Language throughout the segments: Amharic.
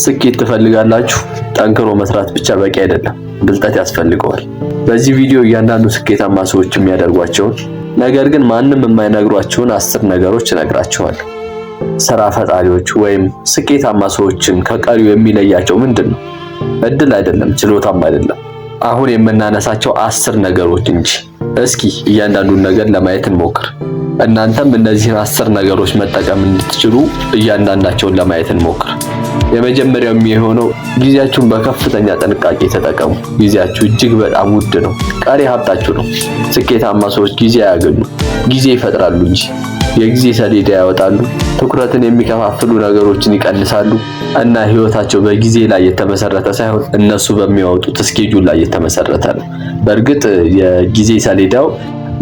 ስኬት ትፈልጋላችሁ? ጠንክሮ መስራት ብቻ በቂ አይደለም፣ ብልጠት ያስፈልገዋል። በዚህ ቪዲዮ እያንዳንዱ ስኬታማ ሰዎች የሚያደርጓቸውን ነገር ግን ማንም የማይነግሯቸውን 10 ነገሮች እነግራችኋለሁ። ስራ ፈጣሪዎች ወይም ስኬታማ ሰዎችን ከቀሪው የሚለያቸው ምንድን ነው? እድል አይደለም፣ ችሎታም አይደለም። አሁን የምናነሳቸው 10 ነገሮች እንጂ። እስኪ እያንዳንዱን ነገር ለማየት እንሞክር። እናንተም እነዚህን 10 ነገሮች መጠቀም እንድትችሉ እያንዳንዳቸውን ለማየት እንሞክር። የመጀመሪያው የሚሆነው ጊዜያችሁን በከፍተኛ ጥንቃቄ ተጠቀሙ። ጊዜያችሁ እጅግ በጣም ውድ ነው። ቀሪ ሀብታችሁ ነው። ስኬታማ ሰዎች ጊዜ አያገኙ፣ ጊዜ ይፈጥራሉ እንጂ። የጊዜ ሰሌዳ ያወጣሉ፣ ትኩረትን የሚከፋፍሉ ነገሮችን ይቀንሳሉ እና ህይወታቸው በጊዜ ላይ የተመሰረተ ሳይሆን እነሱ በሚያወጡት ስኬጁል ላይ የተመሰረተ ነው። በእርግጥ የጊዜ ሰሌዳው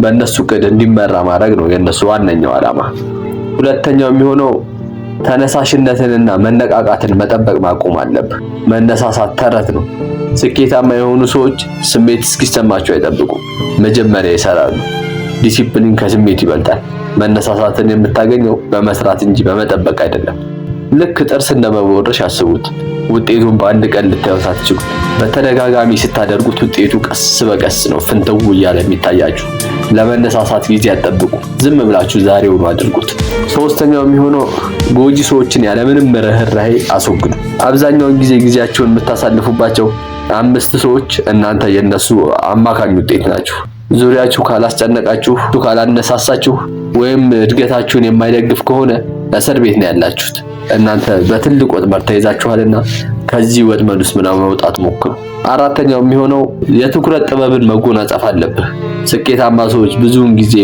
በእነሱ ዕቅድ እንዲመራ ማድረግ ነው የእነሱ ዋነኛው ዓላማ። ሁለተኛው የሚሆነው ተነሳሽነትንና መነቃቃትን መጠበቅ ማቆም አለብህ። መነሳሳት ተረት ነው። ስኬታማ የሆኑ ሰዎች ስሜት እስኪሰማቸው አይጠብቁም፣ መጀመሪያ ይሰራሉ። ዲሲፕሊን ከስሜት ይበልጣል። መነሳሳትን የምታገኘው በመስራት እንጂ በመጠበቅ አይደለም። ልክ ጥርስ እንደመቦረሽ አስቡት። ውጤቱን በአንድ ቀን ልታዩት አትችሉ። በተደጋጋሚ ስታደርጉት ውጤቱ ቀስ በቀስ ነው ፍንትው እያለ የሚታያችሁ። ለመነሳሳት ጊዜ አትጠብቁ። ዝም ብላችሁ ዛሬውኑ አድርጉት። ሶስተኛው የሚሆነው ጎጂ ሰዎችን ያለምንም ርህራሄ አስወግዱ። አብዛኛውን ጊዜያችሁን የምታሳልፉባቸው 5 ሰዎች እናንተ የነሱ አማካኝ ውጤት ናችሁ። ዙሪያችሁ ካላስጨነቃችሁ፣ ካላነሳሳችሁ ወይም እድገታችሁን የማይደግፍ ከሆነ እስር ቤት ነው ያላችሁት። እናንተ በትልቅ ወጥመድ ተይዛችኋልና ከዚህ ወጥመድ ውስጥ መውጣት ሞክሩ። አራተኛው የሚሆነው የትኩረት ጥበብን መጎናጸፍ አለብህ። ስኬታማ ሰዎች ብዙውን ጊዜ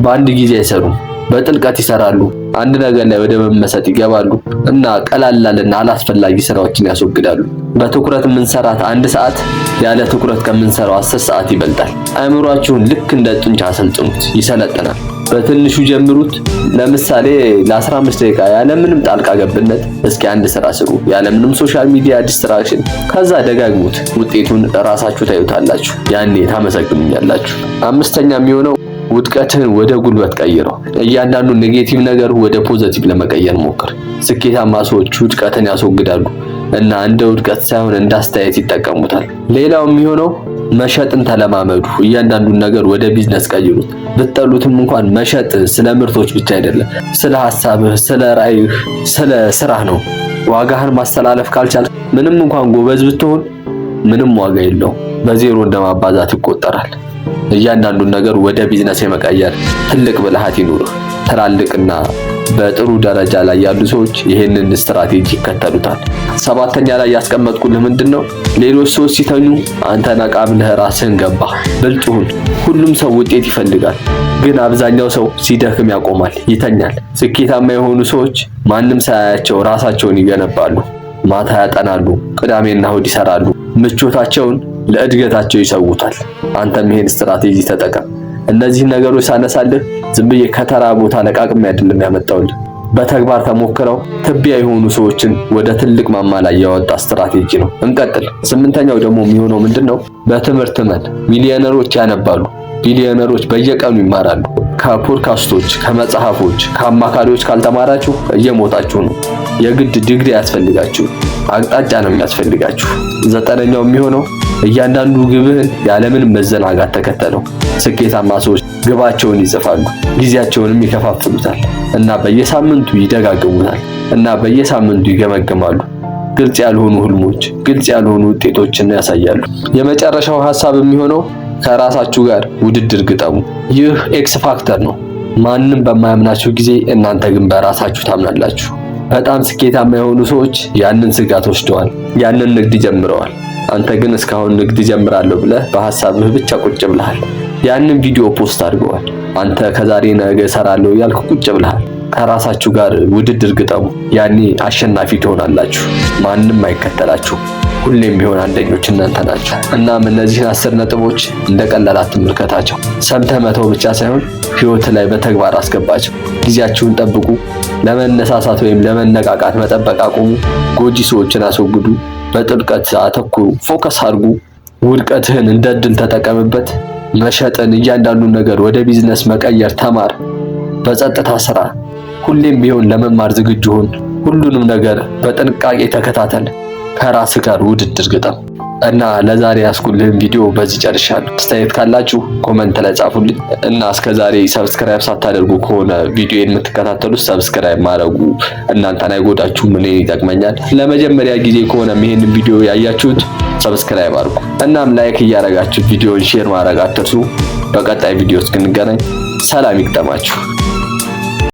በአንድ ጊዜ አይሰሩም፣ በጥልቀት ይሰራሉ። አንድ ነገር ላይ ወደ መመሰጥ ይገባሉ እና ቀላልና አላስፈላጊ ስራዎችን ያስወግዳሉ። በትኩረት የምንሰራት 1 ሰዓት ያለ ትኩረት ከምንሰራው 10 ሰዓት ይበልጣል። አእምሯችሁን ልክ እንደ ጡንቻ አሰልጥኑት፣ ይሰለጥናል። በትንሹ ጀምሩት። ለምሳሌ ለ15 ደቂቃ ያለምንም ጣልቃ ገብነት እስኪ አንድ ስራ ስሩ፣ ያለምንም ሶሻል ሚዲያ ዲስትራክሽን። ከዛ ደጋግሙት። ውጤቱን ራሳችሁ ታዩታላችሁ። ያኔ ታመሰግኑኛላችሁ። አምስተኛ የሚሆነው ውድቀትህን ወደ ጉልበት ቀይረው። እያንዳንዱ ኔጌቲቭ ነገር ወደ ፖዚቲቭ ለመቀየር ሞክር። ስኬታማ ሰዎች ውድቀትን ያስወግዳሉ እና እንደ ውድቀት ሳይሆን እንደ አስተያየት ይጠቀሙታል። ሌላው የሚሆነው መሸጥን ተለማመዱ። እያንዳንዱን ነገር ወደ ቢዝነስ ቀይሩት። ብትጠሉትም እንኳን መሸጥ ስለ ምርቶች ብቻ አይደለም፣ ስለ ሐሳብህ፣ ስለ ራዕይህ፣ ስለ ስራህ ነው። ዋጋህን ማስተላለፍ ካልቻል ምንም እንኳን ጎበዝ ብትሆን ምንም ዋጋ የለውም። በዜሮ እንደማባዛት ይቆጠራል። እያንዳንዱን ነገር ወደ ቢዝነስ የመቀየር ትልቅ ብልሃት ይኑርህ። ትላልቅና በጥሩ ደረጃ ላይ ያሉ ሰዎች ይሄንን ስትራቴጂ ይከተሉታል። 7ኛ ላይ ያስቀመጥኩልህ ምንድነው? ሌሎች ሰዎች ሲተኙ አንተ ነቃ ብለህ ራስህን ገባ። ብልጥ ሁን። ሁሉም ሰው ውጤት ይፈልጋል፣ ግን አብዛኛው ሰው ሲደክም ያቆማል፣ ይተኛል። ስኬታማ የሆኑ ሰዎች ማንም ሳያያቸው ራሳቸውን ይገነባሉ። ማታ ያጠናሉ፣ ቅዳሜና እሁድ ይሰራሉ። ምቾታቸውን ለእድገታቸው ይሰውታል። አንተም ይሄን ስትራቴጂ ተጠቀም። እነዚህ ነገሮች ሳነሳልህ ዝም ብዬ ከተራ ቦታ ለቃቅሜ አይደለም ያመጣውልህ። በተግባር ተሞክረው ትቢያ የሆኑ ሰዎችን ወደ ትልቅ ማማ ላይ ያወጣ ስትራቴጂ ነው። እንቀጥል። 8ኛው ደግሞ የሚሆነው ምንድነው? በትምህርት መን ሚሊዮነሮች ያነባሉ፣ ቢሊዮነሮች በየቀኑ ይማራሉ። ከፖድካስቶች፣ ከመጽሐፎች፣ ከአማካሪዎች ካልተማራችሁ እየሞታችሁ ነው። የግድ ዲግሪ ያስፈልጋችሁ፣ አቅጣጫ ነው የሚያስፈልጋችሁ። 9ኛው የሚሆነው እያንዳንዱ ግብህን ያለምንም መዘናጋት ተከተለው። ስኬታማ ሰዎች ግባቸውን ይጽፋሉ፣ ጊዜያቸውንም ይከፋፍሉታል እና በየሳምንቱ ይደጋግሙታል እና በየሳምንቱ ይገመግማሉ። ግልጽ ያልሆኑ ህልሞች፣ ግልጽ ያልሆኑ ውጤቶችን ያሳያሉ። የመጨረሻው ሐሳብ የሚሆነው ከራሳችሁ ጋር ውድድር ግጠሙ። ይህ ኤክስ ፋክተር ነው። ማንም በማያምናችሁ ጊዜ እናንተ ግን በራሳችሁ ታምናላችሁ። በጣም ስኬታማ የሆኑ ሰዎች ያንን ስጋት ወስደዋል፣ ያንን ንግድ ጀምረዋል። አንተ ግን እስካሁን ንግድ ጀምራለሁ ብለህ በሐሳብህ ብቻ ቁጭ ብለሃል። ያንን ቪዲዮ ፖስት አድርገዋል። አንተ ከዛሬ ነገ እሰራለሁ ያልክ ቁጭ ብለሃል። ከራሳችሁ ጋር ውድድር ግጠሙ። ያኔ አሸናፊ ትሆናላችሁ። ማንም አይከተላችሁ። ሁሌም ቢሆን አንደኞች እናንተ ናችሁ። እናም እነዚህን 10 ነጥቦች እንደ ቀላል አትመልከታቸው። ሰምተህ መተው ብቻ ሳይሆን ህይወት ላይ በተግባር አስገባቸው። ጊዜያችሁን ጠብቁ። ለመነሳሳት ወይም ለመነቃቃት መጠበቅ አቁሙ። ጎጂ ሰዎችን አስወግዱ። በጥልቀት አተኩሩ። ፎከስ አድርጉ። ውድቀትህን እንደ ዕድል ተጠቀምበት። መሸጥን፣ እያንዳንዱን ነገር ወደ ቢዝነስ መቀየር ተማር። በጸጥታ ስራ። ሁሌም ቢሆን ለመማር ዝግጁ ሁን። ሁሉንም ነገር በጥንቃቄ ተከታተል። ከራስ ጋር ውድድር ግጠም እና ለዛሬ ያስኩልህን ቪዲዮ በዚህ ጨርሻለሁ። አስተያየት ካላችሁ ኮመንት ላይ ጻፉልኝ እና እስከዛሬ ሰብስክራይብ ሳታደርጉ ከሆነ ቪዲዮን የምትከታተሉት ሰብስክራይብ ማድረጉ እናንተን አይጎዳችሁም፣ እኔን ይጠቅመኛል። ለመጀመሪያ ጊዜ ከሆነ ይሄንን ቪዲዮ ያያችሁት ሰብስክራይብ አድርጉ። እናም ላይክ እያደረጋችሁ ቪዲዮን ሼር ማድረግ አትርሱ። በቀጣይ ቪዲዮ እስክንገናኝ ሰላም ይግጠማችሁ።